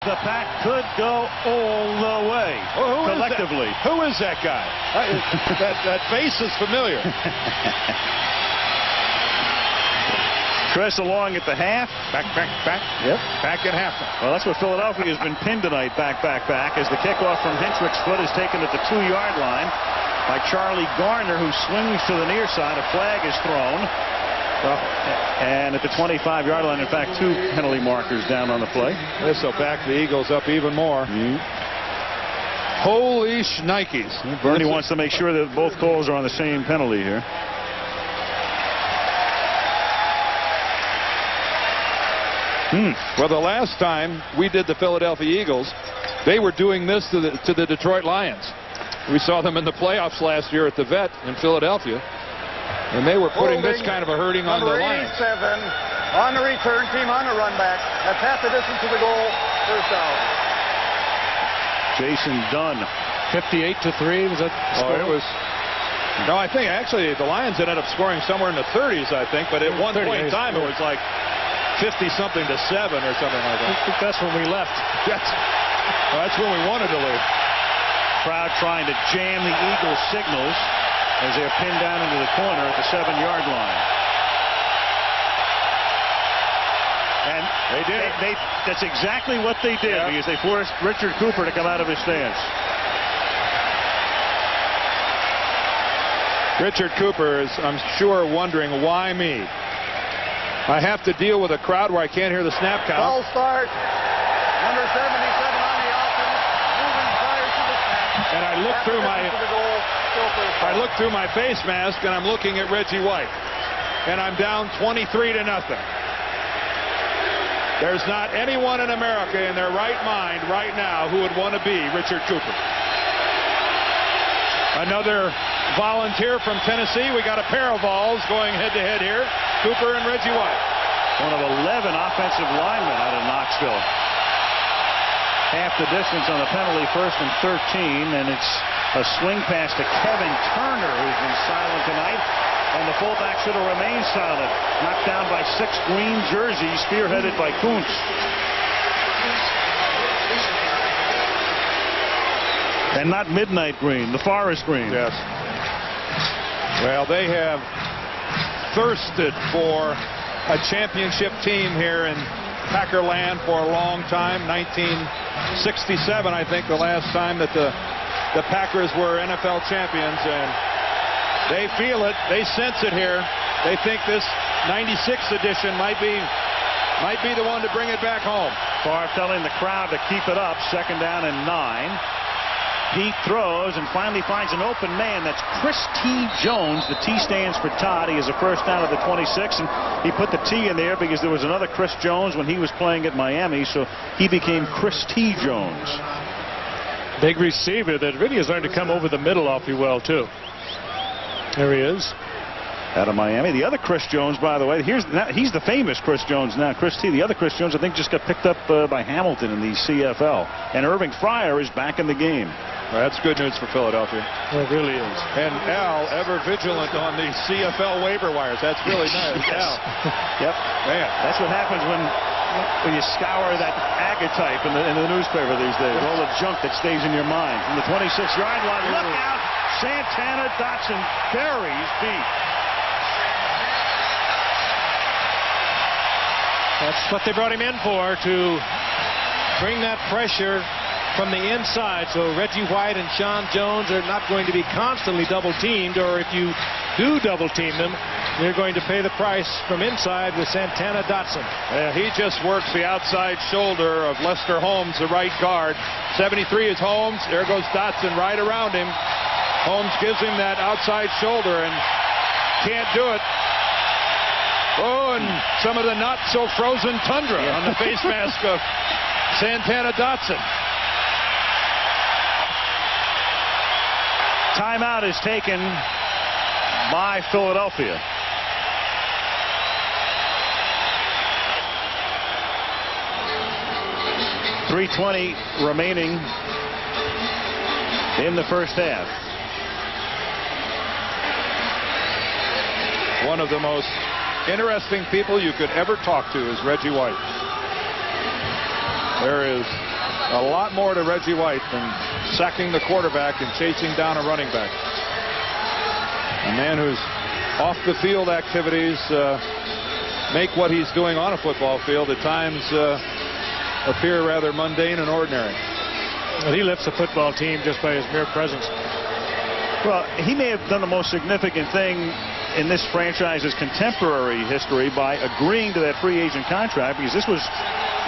the Pack could go all the way, collectively. Who is that guy? that face is familiar. Chris along at the half. Back. Yep. Back at half. Well, that's what Philadelphia has been pinned tonight. Back. As the kickoff from Hentrick's foot is taken at the 2-yard line by Charlie Garner, who swings to the near side. A flag is thrown. And at the 25-yard line, in fact, 2 penalty markers down on the play. This will back the Eagles up even more. Holy shnikes. Bernie wants to make sure that both calls are on the same penalty here. Well, the last time we did the Philadelphia Eagles, they were doing this to the Detroit Lions. We saw them in the playoffs last year at the Vet in Philadelphia, and they were putting this kind of a hurting on the Lions. Number 87 on the return team on the run back. That's half the distance to the goal. First down. Jason Dunn. 58-3 was that score? It was. No, I think actually the Lions ended up scoring somewhere in the 30s, I think, but at one point in time it was like 50-something to 7 or something like that. I think that's when we left. That's when we wanted to leave. Crowd trying to jam the Eagles' signals as they're pinned down into the corner at the 7-yard line. And they did. That's exactly what they did, because they forced Richard Cooper to come out of his stance. Richard Cooper is, I'm sure, wondering, why me? I have to deal with a crowd where I can't hear the snap count. Ball start. Number 77 on the offense, moving prior to the snap. And I look through my face mask, and I'm looking at Reggie White, and I'm down 23-0. There's not anyone in America in their right mind right now who would want to be Richard Cooper. Another volunteer from Tennessee. We got a pair of Vols going head-to-head here. Cooper and Reggie White. One of 11 offensive linemen out of Knoxville. Half the distance on the penalty, 1st and 13, and it's a swing pass to Kevin Turner, who's been silent tonight, and the fullback should have remained silent. Knocked down by 6 green jerseys, spearheaded by Kuntz. And not midnight green, the forest green. Yes. Well, they have thirsted for a championship team here in Packerland for a long time. 1967, I think, the last time that the Packers were NFL champions, and they feel it. They sense it here. They think this 96 edition might be the one to bring it back home. Favre telling the crowd to keep it up. 2nd down and 9. Pete throws and finally finds an open man. That's Chris T. Jones. The T stands for Todd. He has a first down at the 26, and he put the T in there because there was another Chris Jones when he was playing at Miami, so he became Chris T. Jones. Big receiver that really has learned to come over the middle awfully well, too. There he is. Out of Miami. The other Chris Jones, by the way, he's the famous Chris Jones now. Chris T. The other Chris Jones, I think, just got picked up by Hamilton in the CFL. And Irving Fryer is back in the game. Well, that's good news for Philadelphia. Well, it really is. And Al, ever vigilant on the CFL waiver wires. That's really nice. Yes. Al. Yep. Man. That's what happens when you scour that agatype in the newspaper these days. All the junk that stays in your mind. From the 26-yard line, look out! Santana Dotson buries Pete. That's what they brought him in for, to bring that pressure from the inside, so Reggie White and Sean Jones are not going to be constantly double-teamed, or if you do double-team them, you're going to pay the price from inside with Santana Dotson. He just works the outside shoulder of Lester Holmes, the right guard. 73 is Holmes. There goes Dotson right around him. Holmes gives him that outside shoulder and can't do it. Oh, and some of the not-so-frozen tundra on the face mask of Santana Dotson. Timeout is taken by Philadelphia. .320 remaining in the first half. One of the most interesting people you could ever talk to is Reggie White. There is A lot more to Reggie White than sacking the quarterback and chasing down a running back. A man whose off-the-field activities make what he's doing on a football field at times appear rather mundane and ordinary. And he lifts a football team just by his mere presence. Well, he may have done the most significant thing in this franchise's contemporary history by agreeing to that free agent contract, because this was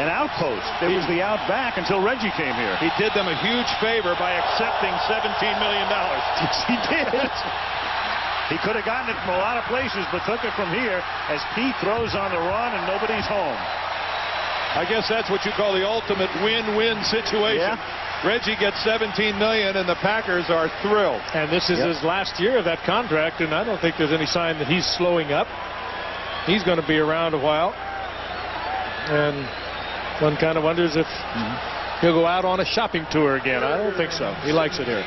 an outpost. It was the outback until Reggie came here. He did them a huge favor by accepting $17 million. Yes, he did. He could have gotten it from a lot of places, but took it from here as Pete throws on the run and nobody's home. I guess that's what you call the ultimate win-win situation. Yeah. Reggie gets $17 million, and the Packers are thrilled. And this is his last year of that contract, and I don't think there's any sign that he's slowing up. He's going to be around a while. And one kind of wonders if he'll go out on a shopping tour again. I don't think so. He likes it here.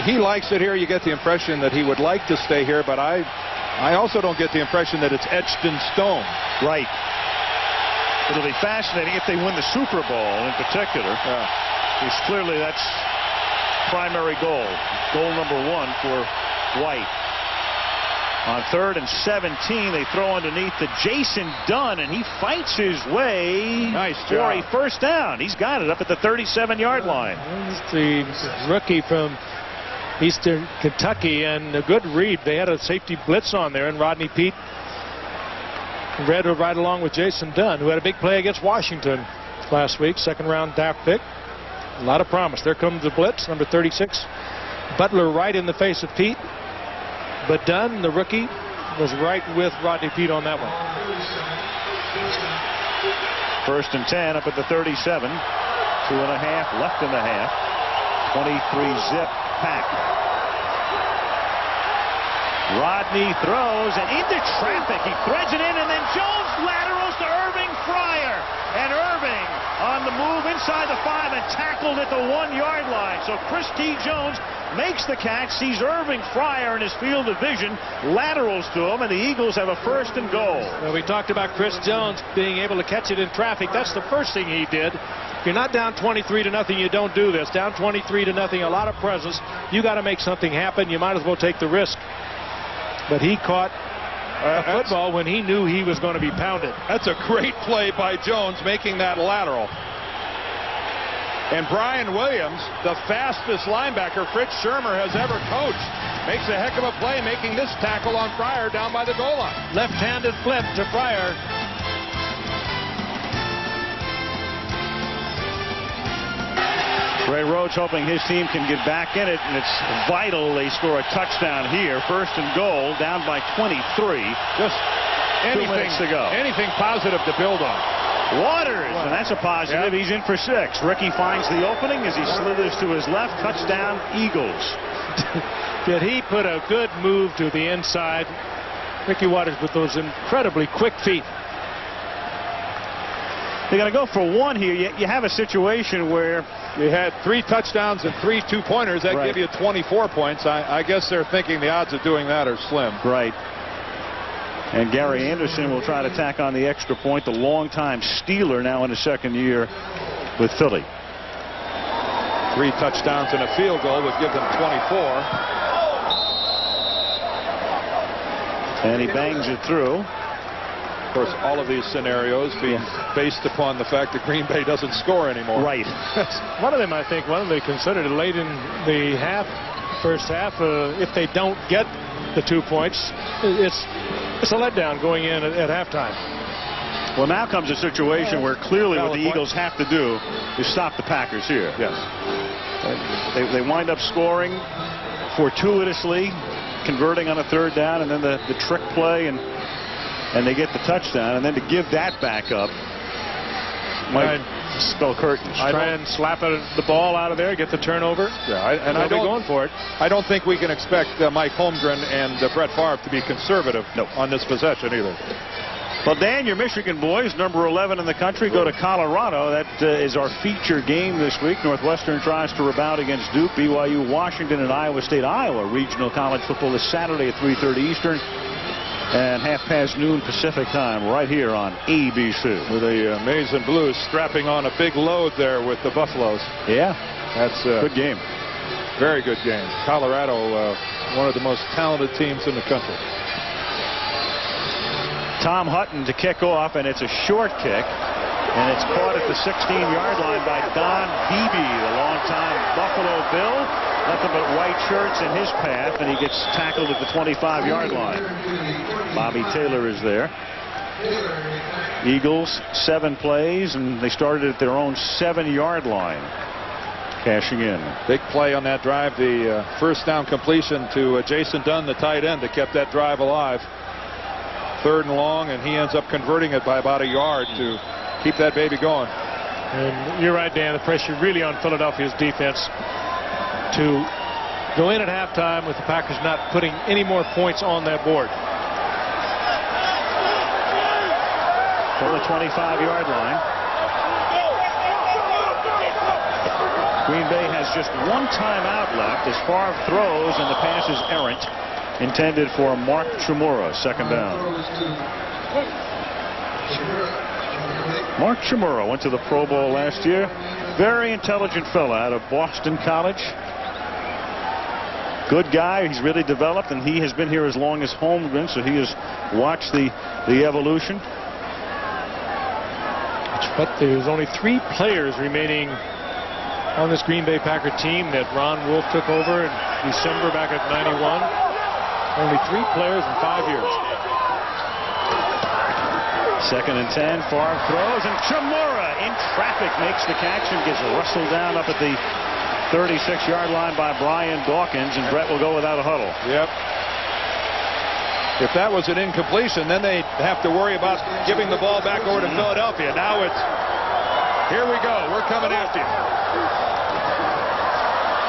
He likes it here. You get the impression that he would like to stay here, but I also don't get the impression that it's etched in stone. Right. It'll be fascinating if they win the Super Bowl in particular. Because clearly that's primary goal. Goal number 1 for White. On 3rd and 17, they throw underneath to Jason Dunn, and he fights his way for a first down. He's got it up at the 37-yard line. He's the rookie from Eastern Kentucky, and a good read. They had a safety blitz on there, and Rodney Peete read right along with Jason Dunn, who had a big play against Washington last week. Second-round draft pick. A lot of promise. There comes the blitz, number 36. Butler right in the face of Peete. But Dunn, the rookie, was right with Rodney Peete on that one. 1st and 10 up at the 37. 2.5 left in the half. 23-zip Pack. Rodney throws and into traffic. He threads it in, and then Jones laterals to Irving Fryer. And Irving on the move inside the 5 and tackled at the 1-yard line. So Chris T. Jones makes the catch, sees Irving Fryer in his field of vision, laterals to him, and the Eagles have a 1st and goal. Well, we talked about Chris Jones being able to catch it in traffic. That's the first thing he did. If you're not down 23-0, you don't do this. Down 23-0, a lot of presence. You got to make something happen. You might as well take the risk. But he caught a football when he knew he was going to be pounded. That's a great play by Jones, making that lateral. And Brian Williams, the fastest linebacker Fritz Shermer has ever coached, makes a heck of a play, making this tackle on Fryer down by the goal line. Left-handed flip to Fryer. Ray Rhodes hoping his team can get back in it, and it's vital they score a touchdown here. 1st and goal, down by 23. Just 2 minutes to go. Anything positive to build on. Waters, and that's a positive. He's in for 6. Ricky finds the opening as he slithers to his left. Touchdown, Eagles. Did he put a good move to the inside? Ricky Waters with those incredibly quick feet. They're going to go for 1 here. You have a situation where you had 3 touchdowns and 3 two-pointers. That give you 24 points. I guess they're thinking the odds of doing that are slim. Right. And Gary Anderson will try to tack on the extra point. The longtime Steeler now in his 2nd year with Philly. 3 touchdowns and a field goal would give them 24. And he bangs it through. Of course, all of these scenarios being based upon the fact that Green Bay doesn't score anymore. Right. One of them, I think, they considered it late in the first half. If they don't get the 2 points, it's a letdown going in at halftime. Well, now comes a situation where clearly what the Eagles have to do is stop the Packers here. Yes. They wind up scoring fortuitously, converting on a 3rd down, and then the trick play, and they get the touchdown, and then to give that back up might spell curtains. Try and slap the ball out of there, get the turnover. Yeah, and I'll be going for it. I don't think we can expect Mike Holmgren and Brett Favre to be conservative on this possession either. Well, Dan, your Michigan boys, number 11 in the country, go to Colorado. That is our feature game this week. Northwestern tries to rebound against Duke. BYU, Washington, and Iowa State. Iowa regional college football this Saturday at 3:30 Eastern. And noon Pacific time right here on ABC. With the Maize and Blues strapping on a big load there with the Buffaloes. Yeah. That's good game. Very good game. Colorado, one of the most talented teams in the country. Tom Hutton to kick off, and it's a short kick. And it's caught at the 16-yard line by Don Beebe, the longtime Buffalo Bill. Nothing but white shirts in his path, and he gets tackled at the 25-yard line. Bobby Taylor is there. Eagles, 7 plays, and they started at their own 7-yard line. Cashing in. Big play on that drive. The first down completion to Jason Dunn, the tight end, that kept that drive alive. 3rd and long, and he ends up converting it by about a yard to keep that baby going. And you're right, Dan. The pressure really on Philadelphia's defense to go in at halftime with the Packers not putting any more points on that board. From the 25-yard line. Green Bay has just 1 timeout left as Favre throws, and the pass is errant, intended for Mark Chmura, 2nd down. Mark Chmura went to the Pro Bowl last year. Very intelligent fella out of Boston College. Good guy. He's really developed, and he has been here as long as Holmgren, so he has watched the evolution. But there's only 3 players remaining on this Green Bay Packer team that Ron Wolf took over in December back at 91. Only 3 players in 5 years. 2nd and 10. Favre throws, and Chmura in traffic makes the catch and gets rustled down up at the 36-yard line by Brian Dawkins, and Brett will go without a huddle. Yep. If that was an incompletion, then they'd have to worry about giving the ball back over to Philadelphia. Now it's, here we go, we're coming after you.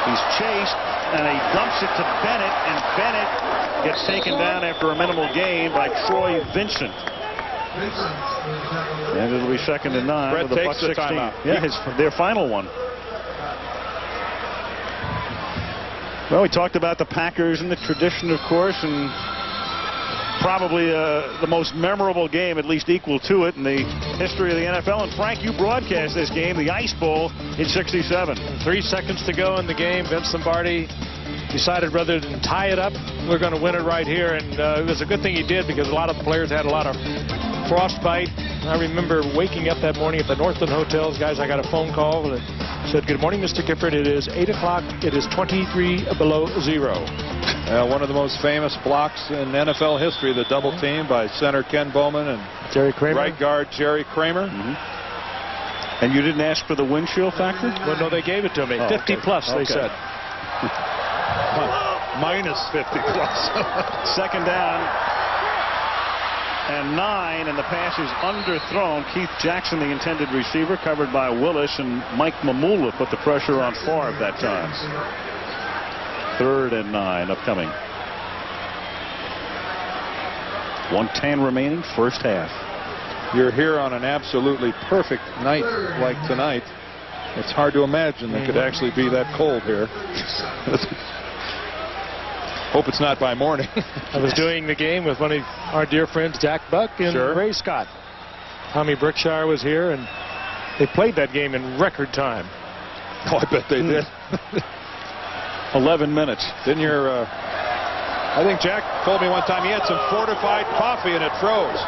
He's chased, and he dumps it to Bennett, and Bennett gets taken down after a minimal gain by Troy Vincent. And it'll be 2nd and 9 Brett with the takes Buck 16. The timeout. Yeah, their final one. Well, we talked about the Packers and the tradition, of course, and probably the most memorable game, at least equal to it, in the history of the NFL. And Frank, you broadcast this game, the Ice Bowl, in '67. 3 seconds to go in the game. Vince Lombardi decided rather than tie it up, we're going to win it right here. And it was a good thing he did, because a lot of the players had a lot of frostbite. I remember waking up that morning at the Northland Hotels. Guys, I got a phone call that said, "Good morning, Mr. Gifford. It is 8 o'clock. It is 23 below zero." One of the most famous blocks in NFL history, the double team by center Ken Bowman and Jerry Kramer. Right guard Jerry Kramer. And you didn't ask for the windshield factor? Well, no, they gave it to me. Oh, 50 okay. plus, they said. Minus 50 plus. 2nd down and 9, and the pass is underthrown. Keith Jackson, the intended receiver, covered by Willis, and Mike Mamula put the pressure on Favre that time. 3rd and 9 upcoming. 1:10 remaining, first half. You're here on an absolutely perfect night like tonight. It's hard to imagine it could actually be that cold here. Hope it's not by morning. I was doing the game with one of our dear friends, Jack Buck and Ray Scott. Tommy Brookshire was here, and they played that game in record time. Oh, I bet they did. 11 minutes. Didn't your... I think Jack told me one time he had some fortified coffee and it froze.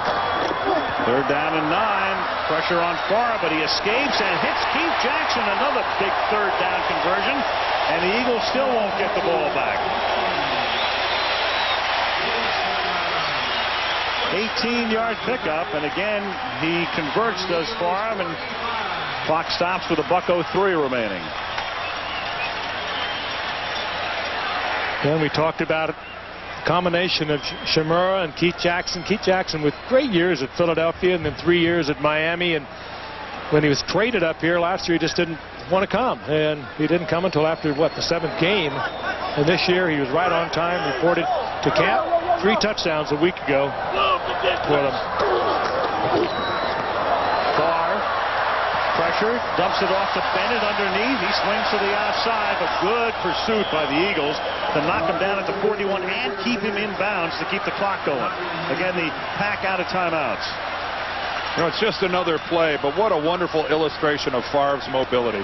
3rd down and 9. Pressure on Favre, but he escapes and hits Keith Jackson. Another big 3rd down conversion. And the Eagles still won't get the ball back. 18-yard pickup, and again he converts, does Favre, and clock stops with $1:03 remaining. And we talked about it. Combination of Chmura and Keith Jackson. Keith Jackson with great years at Philadelphia and then 3 years at Miami. And when he was traded up here last year, he just didn't want to come. And he didn't come until after, what, the 7th game. And this year he was right on time, reported to camp. 3 touchdowns a week ago for them. Favre, pressure, dumps it off to Bennett underneath. He swings to the outside, but good pursuit by the Eagles to knock him down at the 41 and keep him in bounds to keep the clock going. Again, the Pack out of timeouts. You know, it's just another play, but what a wonderful illustration of Favre's mobility.